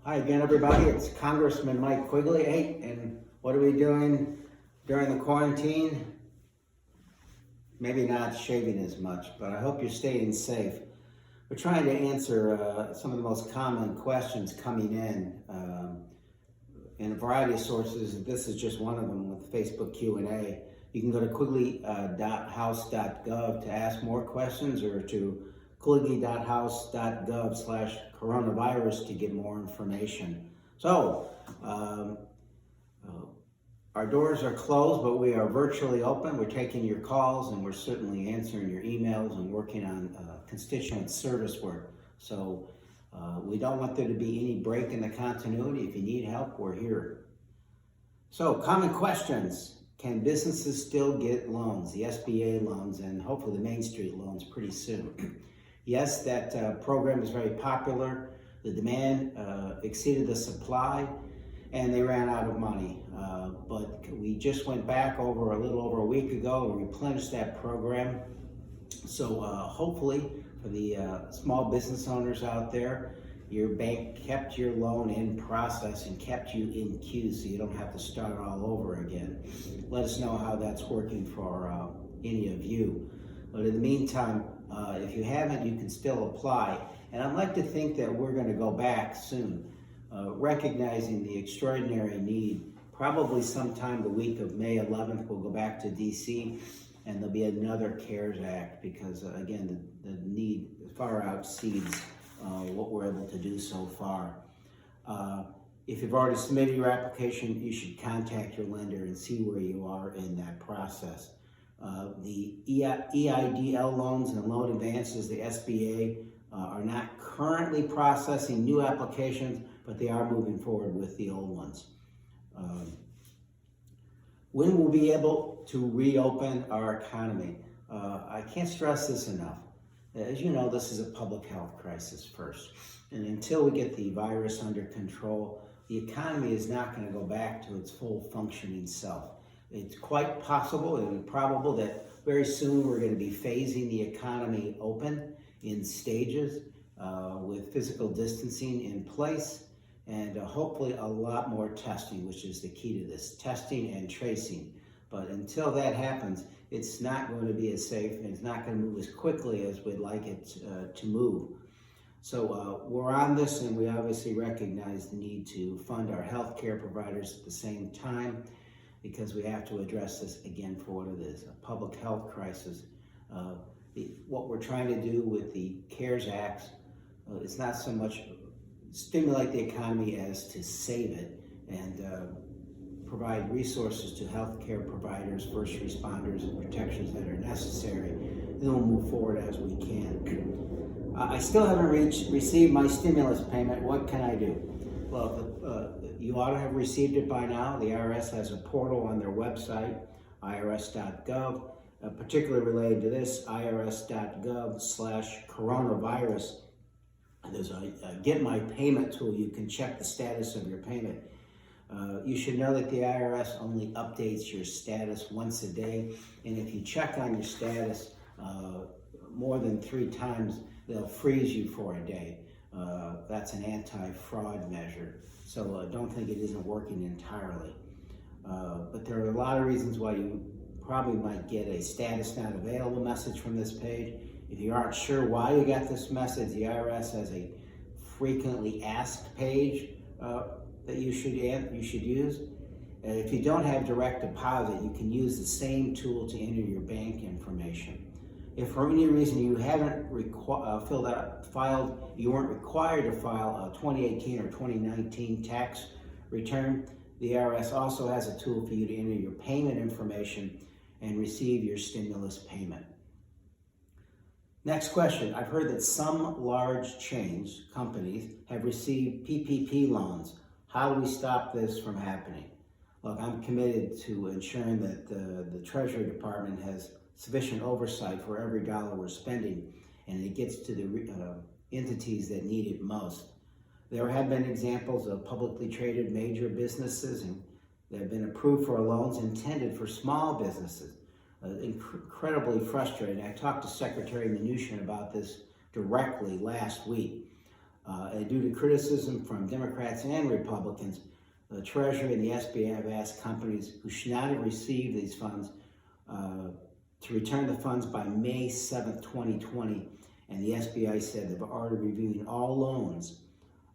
Hi again, everybody. It's Congressman Mike Quigley. Hey, and what are we doing during the quarantine? Maybe not shaving as much, but I hope you're staying safe. We're trying to answer some of the most common questions coming in a variety of sources. This is just one of them with Facebook Q&A. You can go to quigley.house.gov to ask more questions, or to quigley.house.gov/coronavirus to get more information. So, our doors are closed, but we are virtually open. We're taking your calls, and we're certainly answering your emails and working on constituent service work. So we don't want there to be any break in the continuity. If you need help, we're here. So, common questions. Can businesses still get loans, the SBA loans, and hopefully the Main Street loans pretty soon? Yes, that program is very popular. The demand exceeded the supply, and they ran out of money. But we just went back a little over a week ago and replenished that program. So hopefully for the small business owners out there, your bank kept your loan in process and kept you in queue so you don't have to start all over again. Let us know how that's working for any of you. But in the meantime, if you haven't, you can still apply. And I'd like to think that we're going to go back soon, recognizing the extraordinary need. Probably sometime the week of May 11th, we'll go back to DC, and there'll be another CARES Act because, again, the need far exceeds what we're able to do so far. If you've already submitted your application, you should contact your lender and see where you are in that process. The EIDL loans and loan advances, the SBA, are not currently processing new applications, but they are moving forward with the old ones. When we'll be able to reopen our economy? I can't stress this enough. As you know, this is a public health crisis first. And until we get the virus under control, the economy is not going to go back to its full functioning self. It's quite possible and probable that very soon we're going to be phasing the economy open in stages with physical distancing in place, and hopefully a lot more testing, which is the key to this, testing and tracing. But until that happens, it's not going to be as safe, and it's not going to move as quickly as we'd like it to move. So we're on this, and we obviously recognize the need to fund our healthcare providers at the same time, because we have to address this again for what it is, a public health crisis. What we're trying to do with the CARES Act is not so much stimulate the economy as to save it and provide resources to healthcare providers, first responders, and protections that are necessary. Then we'll move forward as we can. I still haven't received my stimulus payment. What can I do? Well, you ought to have received it by now. The IRS has a portal on their website, irs.gov, particularly related to this, irs.gov/coronavirus. There's a Get My Payment tool. You can check the status of your payment. You should know that the IRS only updates your status once a day, and if you check on your status more than 3 times, they'll freeze you for a day. That's an anti-fraud measure, so don't think it isn't working entirely. But there are a lot of reasons why you probably might get a status not available message from this page. If you aren't sure why you got this message, the IRS has a frequently asked page that you should use. If you don't have direct deposit, you can use the same tool to enter your bank information. If for any reason you haven't you weren't required to file a 2018 or 2019 tax return, the IRS also has a tool for you to enter your payment information and receive your stimulus payment. Next question. I've heard that some large companies have received PPP loans. How do we stop this from happening? Look, I'm committed to ensuring that the Treasury Department has sufficient oversight for every dollar we're spending, and it gets to the entities that need it most. There have been examples of publicly traded major businesses and that have been approved for loans intended for small businesses. Incredibly frustrating. I talked to Secretary Mnuchin about this directly last week. And due to criticism from Democrats and Republicans, the Treasury and the SBA have asked companies who should not have received these funds to return the funds by May 7th, 2020. And the SBA said they've already reviewed all loans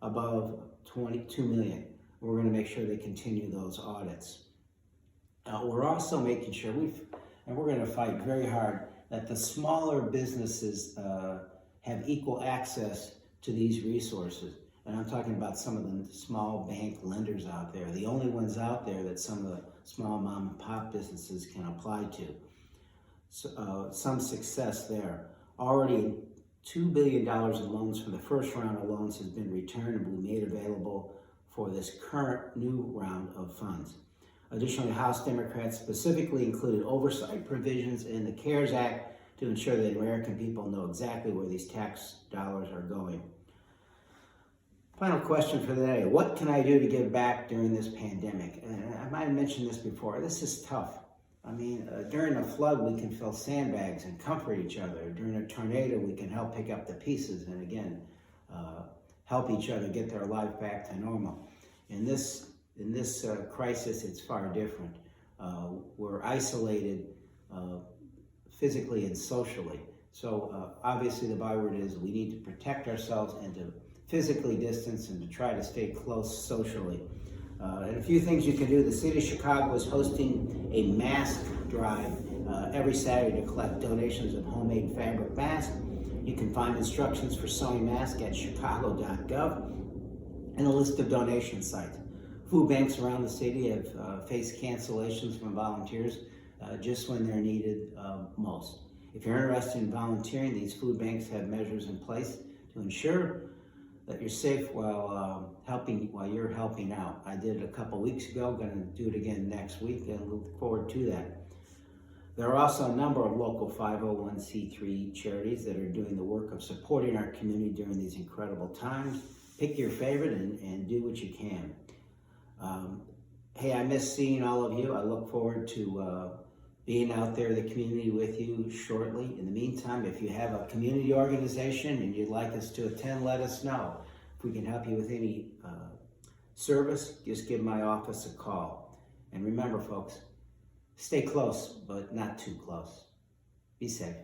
above $22 million. We're going to make sure they continue those audits. We're also making sure and we're going to fight very hard that the smaller businesses have equal access to these resources. And I'm talking about some of the small bank lenders out there, the only ones out there that some of the small mom and pop businesses can apply to. So, some success there. Already $2 billion in loans from the first round of loans has been returned and will be made available for this current new round of funds. Additionally, House Democrats specifically included oversight provisions in the CARES Act to ensure that American people know exactly where these tax dollars are going. Final question for the day. What can I do to give back during this pandemic? And I might have mentioned this before. This is tough. I mean, during a flood, we can fill sandbags and comfort each other. During a tornado, we can help pick up the pieces and, again, help each other get their life back to normal. In this crisis, it's far different. We're isolated physically and socially. So obviously the byword is we need to protect ourselves and to physically distance and to try to stay close socially. And a few things you can do. The city of Chicago is hosting a mask drive every Saturday to collect donations of homemade fabric masks. You can find instructions for sewing masks at chicago.gov and a list of donation sites. Food banks around the city have faced cancellations from volunteers just when they're needed most. If you're interested in volunteering, these food banks have measures in place to ensure that you're safe while you're helping out. I did it a couple weeks ago, going to do it again next week, and look forward to that. There are also a number of local 501c3 charities that are doing the work of supporting our community during these incredible times. Pick your favorite and do what you can. Hey, I miss seeing all of you. I look forward to being out there in the community with you shortly. In the meantime, if you have a community organization and you'd like us to attend, let us know. If we can help you with any service, just give my office a call. And remember, folks, stay close, but not too close. Be safe.